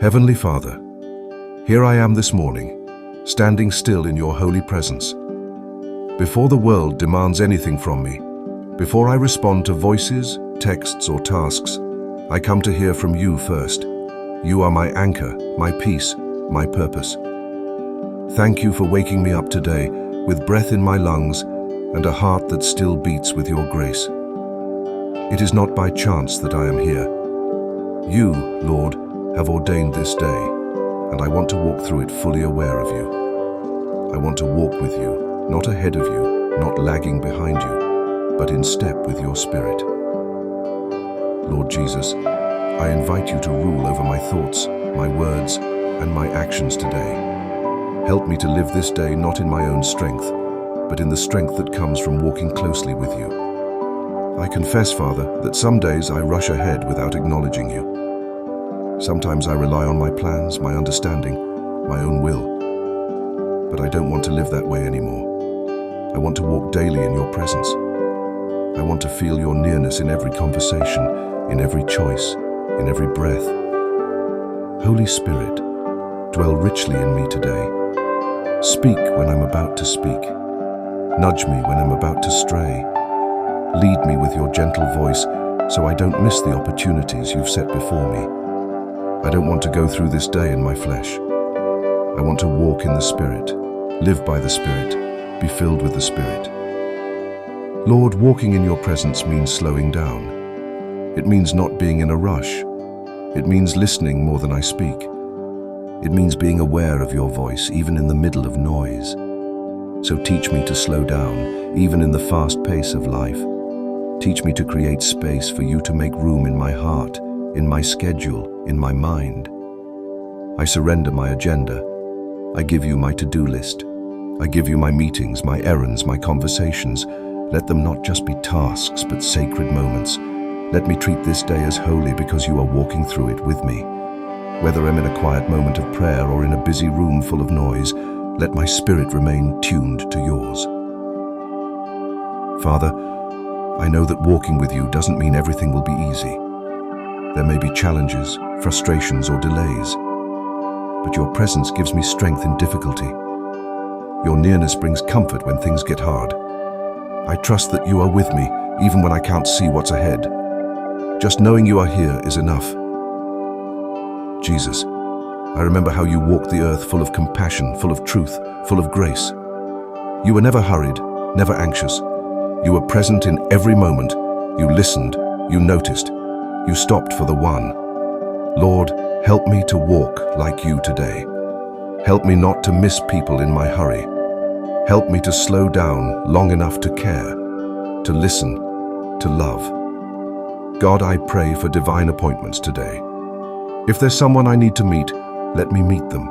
Heavenly Father, here I am this morning, standing still in your holy presence. Before the world demands anything from me, before I respond to voices, texts, or tasks, I come to hear from you first. You are my anchor, my peace, my purpose. Thank you for waking me up today with breath in my lungs and a heart that still beats with your grace. It is not by chance that I am here. You, Lord, have ordained this day, and I want to walk through it fully aware of you. I want to walk with you, not ahead of you, not lagging behind you, but in step with your Spirit. Lord Jesus, I invite you to rule over my thoughts, my words, and my actions today. Help me to live this day not in my own strength, but in the strength that comes from walking closely with you. I confess, Father, that some days I rush ahead without acknowledging you. Sometimes I rely on my plans, my understanding, my own will. But I don't want to live that way anymore. I want to walk daily in your presence. I want to feel your nearness in every conversation, in every choice, in every breath. Holy Spirit, dwell richly in me today. Speak when I'm about to speak. Nudge me when I'm about to stray. Lead me with your gentle voice so I don't miss the opportunities you've set before me. I don't want to go through this day in my flesh. I want to walk in the Spirit, live by the Spirit, be filled with the Spirit. Lord, walking in your presence means slowing down. It means not being in a rush. It means listening more than I speak. It means being aware of your voice, even in the middle of noise. So teach me to slow down, even in the fast pace of life. Teach me to create space for you to make room in my heart, in my schedule, in my mind. I surrender my agenda. I give you my to-do list. I give you my meetings, my errands, my conversations. Let them not just be tasks, but sacred moments. Let me treat this day as holy because you are walking through it with me. Whether I'm in a quiet moment of prayer or in a busy room full of noise, let my spirit remain tuned to yours. Father, I know that walking with you doesn't mean everything will be easy. There may be challenges, frustrations, or delays, but your presence gives me strength in difficulty. Your nearness brings comfort when things get hard. I trust that you are with me, even when I can't see what's ahead. Just knowing you are here is enough. Jesus, I remember how you walked the earth full of compassion, full of truth, full of grace. You were never hurried, never anxious. You were present in every moment. You listened, you noticed. You stopped for the one. Lord, help me to walk like you today. Help me not to miss people in my hurry. Help me to slow down long enough to care, to listen, to love. God, I pray for divine appointments today. If there's someone I need to meet, let me meet them.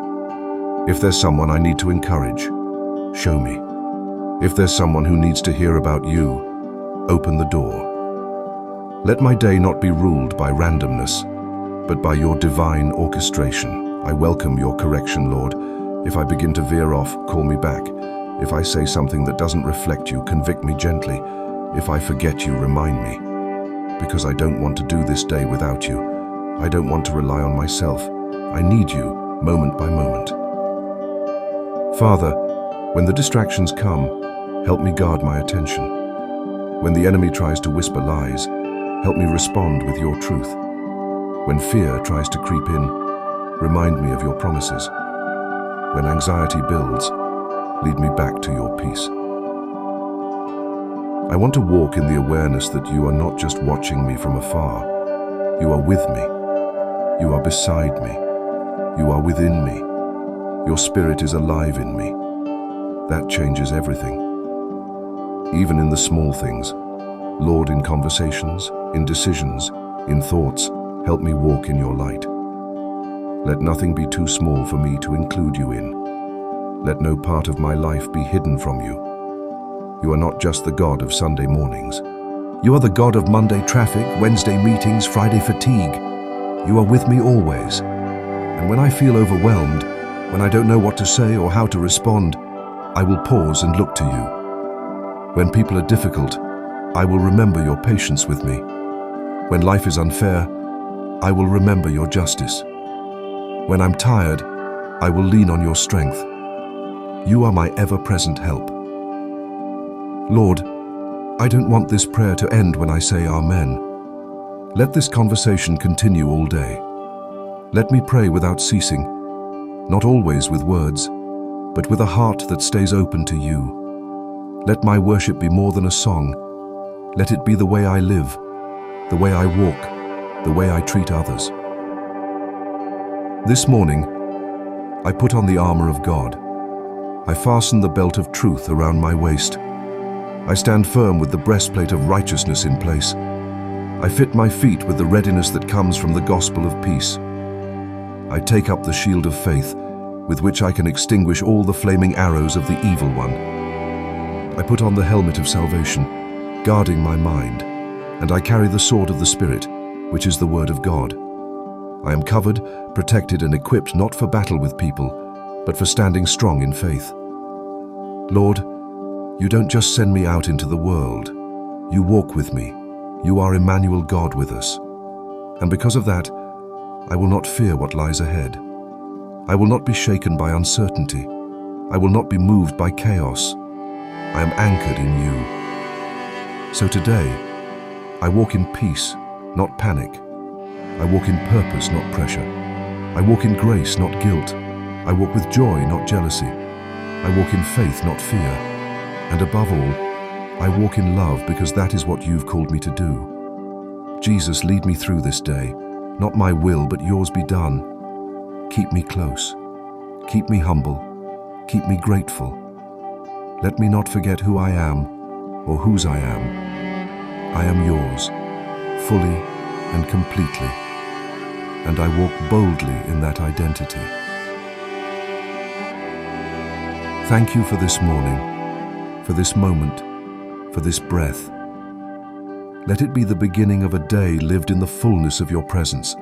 If there's someone I need to encourage, show me. If there's someone who needs to hear about you, open the door. Let my day not be ruled by randomness, but by your divine orchestration. I welcome your correction, Lord. If I begin to veer off, call me back. If I say something that doesn't reflect you, convict me gently. If I forget you, remind me. Because I don't want to do this day without you. I don't want to rely on myself. I need you, moment by moment. Father, when the distractions come, help me guard my attention. When the enemy tries to whisper lies, help me respond with your truth. When fear tries to creep in, remind me of your promises. When anxiety builds, lead me back to your peace. I want to walk in the awareness that you are not just watching me from afar. You are with me. You are beside me. You are within me. Your spirit is alive in me. That changes everything. Even in the small things. Lord, in conversations, in decisions, in thoughts, help me walk in your light. Let nothing be too small for me to include you in. Let no part of my life be hidden from you. You are not just the God of Sunday mornings. You are the God of Monday traffic, Wednesday meetings, Friday fatigue. You are with me always. And when I feel overwhelmed, when I don't know what to say or how to respond, I will pause and look to you. When people are difficult, I will remember your patience with me. When life is unfair, I will remember your justice. When I'm tired, I will lean on your strength. You are my ever-present help. Lord, I don't want this prayer to end when I say Amen. Let this conversation continue all day. Let me pray without ceasing, not always with words, but with a heart that stays open to you. Let my worship be more than a song. Let it be the way I live, the way I walk, the way I treat others. This morning, I put on the armor of God. I fasten the belt of truth around my waist. I stand firm with the breastplate of righteousness in place. I fit my feet with the readiness that comes from the gospel of peace. I take up the shield of faith, with which I can extinguish all the flaming arrows of the evil one. I put on the helmet of salvation, guarding my mind, and I carry the sword of the Spirit, which is the word of God. I am covered, protected, and equipped not for battle with people, but for standing strong in faith. Lord, you don't just send me out into the world. You walk with me. You are Emmanuel, God with us. And because of that, I will not fear what lies ahead. I will not be shaken by uncertainty. I will not be moved by chaos. I am anchored in you. So today, I walk in peace, not panic. I walk in purpose, not pressure. I walk in grace, not guilt. I walk with joy, not jealousy. I walk in faith, not fear. And above all, I walk in love because that is what you've called me to do. Jesus, lead me through this day. Not my will, but yours be done. Keep me close. Keep me humble. Keep me grateful. Let me not forget who I am or whose I am. I am yours, fully and completely. And I walk boldly in that identity. Thank you for this morning, for this moment, for this breath. Let it be the beginning of a day lived in the fullness of your presence.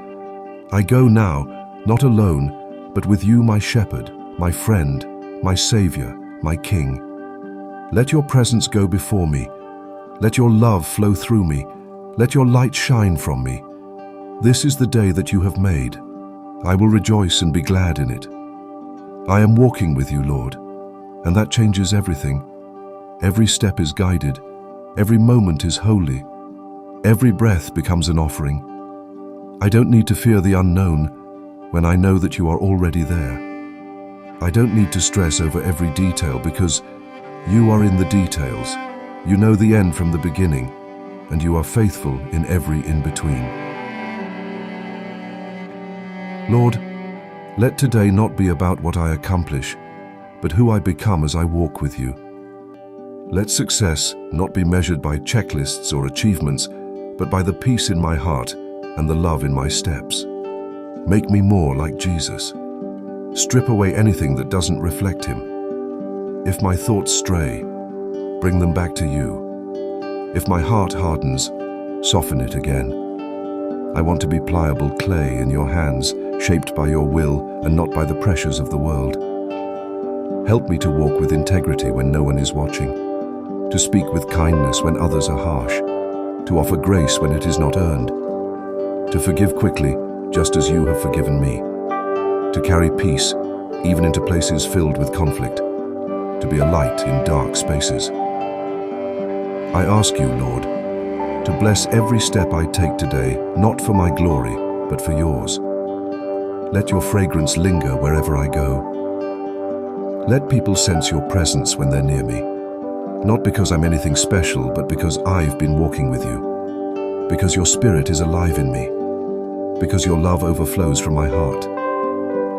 I go now, not alone, but with you, my shepherd, my friend, my savior, my king. Let your presence go before me. Let your love flow through me. Let your light shine from me. This is the day that you have made. I will rejoice and be glad in it. I am walking with you, Lord, and that changes everything. Every step is guided. Every moment is holy. Every breath becomes an offering. I don't need to fear the unknown when I know that you are already there. I don't need to stress over every detail because you are in the details. You know the end from the beginning, and you are faithful in every in-between. Lord, let today not be about what I accomplish, but who I become as I walk with you. Let success not be measured by checklists or achievements, but by the peace in my heart and the love in my steps. Make me more like Jesus. Strip away anything that doesn't reflect him. If my thoughts stray, bring them back to you. If my heart hardens, soften it again. I want to be pliable clay in your hands, shaped by your will and not by the pressures of the world. Help me to walk with integrity when no one is watching, to speak with kindness when others are harsh, to offer grace when it is not earned, to forgive quickly just as you have forgiven me, to carry peace even into places filled with conflict, to be a light in dark spaces. I ask you, Lord, to bless every step I take today, not for my glory, but for yours. Let your fragrance linger wherever I go. Let people sense your presence when they're near me, not because I'm anything special, but because I've been walking with you, because your spirit is alive in me, because your love overflows from my heart.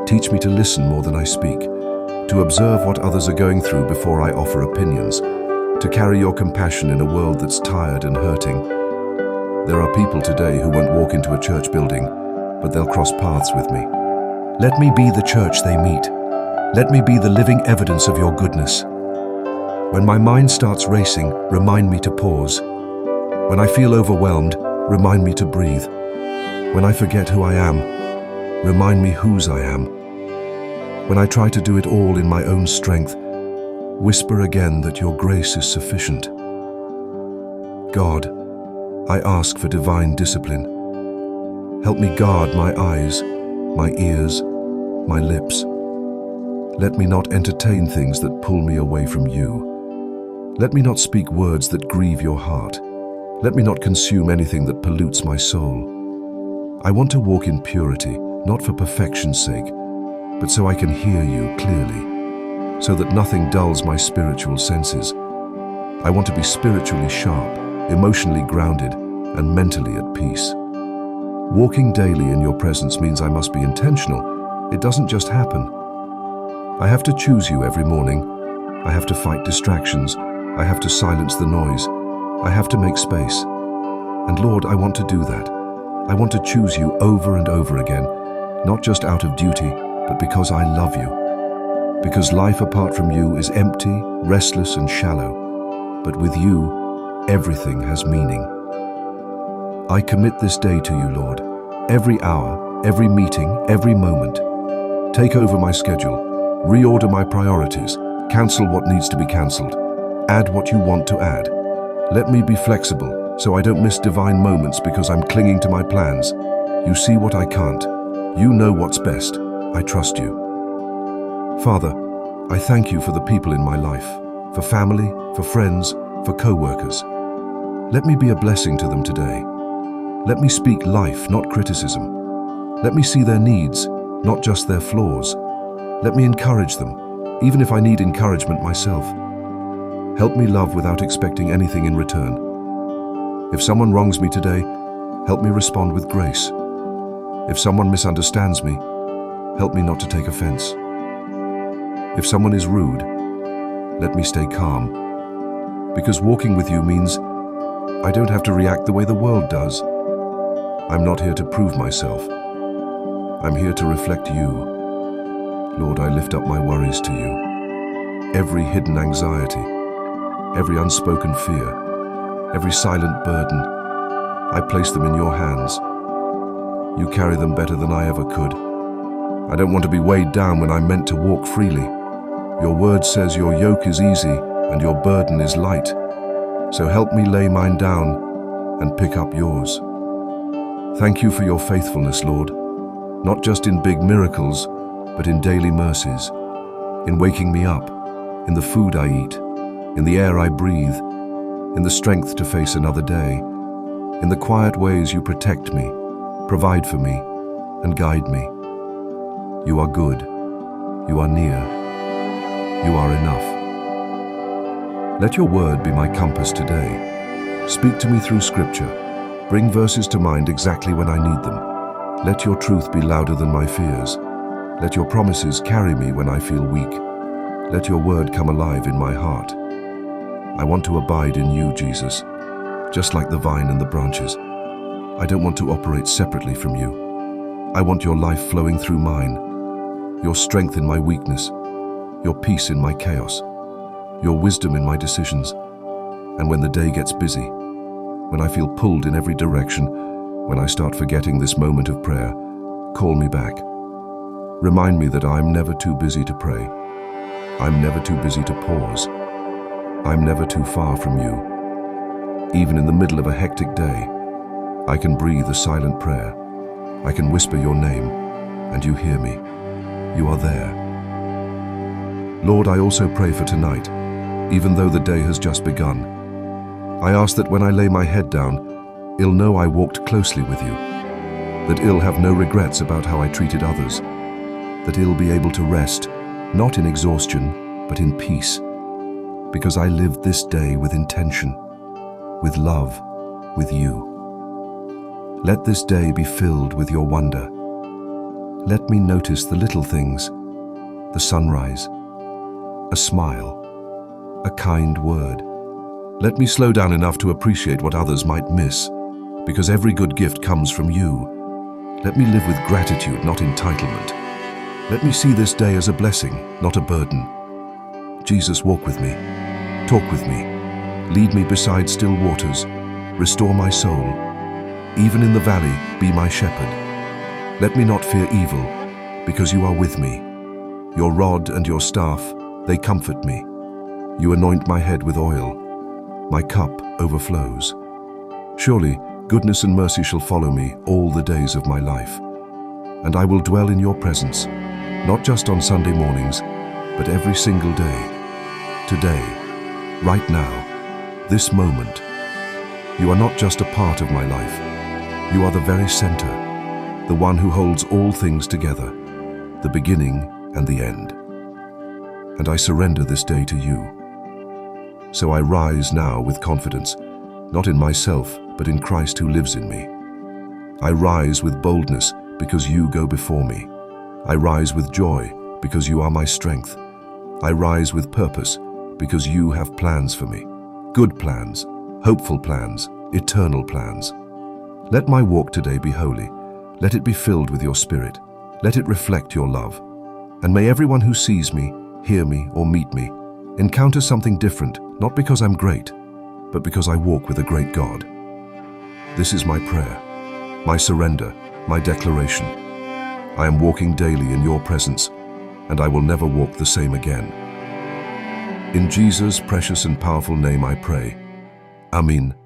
Teach me to listen more than I speak, to observe what others are going through before I offer opinions, to carry your compassion in a world that's tired and hurting. There are people today who won't walk into a church building, but they'll cross paths with me. Let me be the church they meet. Let me be the living evidence of your goodness. When my mind starts racing, remind me to pause. When I feel overwhelmed, remind me to breathe. When I forget who I am, remind me whose I am. When I try to do it all in my own strength, whisper again that your grace is sufficient. God, I ask for divine discipline. Help me guard my eyes, my ears, my lips. Let me not entertain things that pull me away from you. Let me not speak words that grieve your heart. Let me not consume anything that pollutes my soul. I want to walk in purity, not for perfection's sake, but so I can hear you clearly, so that nothing dulls my spiritual senses. I want to be spiritually sharp, emotionally grounded, and mentally at peace. Walking daily in your presence means I must be intentional. It doesn't just happen. I have to choose you every morning. I have to fight distractions. I have to silence the noise. I have to make space. And Lord, I want to do that. I want to choose you over and over again, not just out of duty, but because I love you. Because life apart from you is empty, restless, and shallow. But with you, everything has meaning. I commit this day to you, Lord. Every hour, every meeting, every moment. Take over my schedule. Reorder my priorities. Cancel what needs to be cancelled. Add what you want to add. Let me be flexible, so I don't miss divine moments because I'm clinging to my plans. You see what I can't. You know what's best. I trust you. Father, I thank you for the people in my life, for family, for friends, for co-workers. Let me be a blessing to them today. Let me speak life, not criticism. Let me see their needs, not just their flaws. Let me encourage them, even if I need encouragement myself. Help me love without expecting anything in return. If someone wrongs me today, help me respond with grace. If someone misunderstands me, help me not to take offense. If someone is rude, let me stay calm. Because walking with you means I don't have to react the way the world does. I'm not here to prove myself. I'm here to reflect you. Lord, I lift up my worries to you. Every hidden anxiety, every unspoken fear, every silent burden, I place them in your hands. You carry them better than I ever could. I don't want to be weighed down when I'm meant to walk freely. Your word says your yoke is easy and your burden is light. So help me lay mine down and pick up yours. Thank you for your faithfulness, Lord, not just in big miracles, but in daily mercies, in waking me up, in the food I eat, in the air I breathe, in the strength to face another day, in the quiet ways you protect me, provide for me, and guide me. You are good. You are near. You are enough. Let your word be my compass today. Speak to me through Scripture. Bring verses to mind exactly when I need them. Let your truth be louder than my fears. Let your promises carry me when I feel weak. Let your word come alive in my heart. I want to abide in you, Jesus, just like the vine and the branches. I don't want to operate separately from you. I want your life flowing through mine, your strength in my weakness, your peace in my chaos, your wisdom in my decisions. And when the day gets busy, when I feel pulled in every direction, when I start forgetting this moment of prayer, call me back. Remind me that I'm never too busy to pray. I'm never too busy to pause. I'm never too far from you. Even in the middle of a hectic day, I can breathe a silent prayer. I can whisper your name, and you hear me. You are there. Lord, I also pray for tonight, even though the day has just begun. I ask that when I lay my head down, I'll know I walked closely with you, that I'll have no regrets about how I treated others, that I'll be able to rest, not in exhaustion, but in peace, because I lived this day with intention, with love, with you. Let this day be filled with your wonder. Let me notice the little things, the sunrise, a smile, a kind word. Let me slow down enough to appreciate what others might miss, because every good gift comes from you. Let me live with gratitude, not entitlement. Let me see this day as a blessing, not a burden. Jesus, walk with me, talk with me, lead me beside still waters, restore my soul. Even in the valley, be my shepherd. Let me not fear evil, because you are with me. Your rod and your staff, they comfort me. You anoint my head with oil. My cup overflows. Surely, goodness and mercy shall follow me all the days of my life, and I will dwell in your presence not just on Sunday mornings, but every single day. Today, right now, this moment. You are not just a part of my life. You are the very center, the one who holds all things together, the beginning and the end. And I surrender this day to you. So I rise now with confidence, not in myself, but in Christ who lives in me. I rise with boldness because you go before me. I rise with joy because you are my strength. I rise with purpose because you have plans for me. Good plans, hopeful plans, eternal plans. Let my walk today be holy. Let it be filled with your spirit. Let it reflect your love. And may everyone who sees me, hear me, or meet me encounter something different, not because I'm great, but because I walk with a great God. This is my prayer, my surrender, my declaration. I am walking daily in your presence, and I will never walk the same again. In Jesus' precious and powerful name I pray. Amen.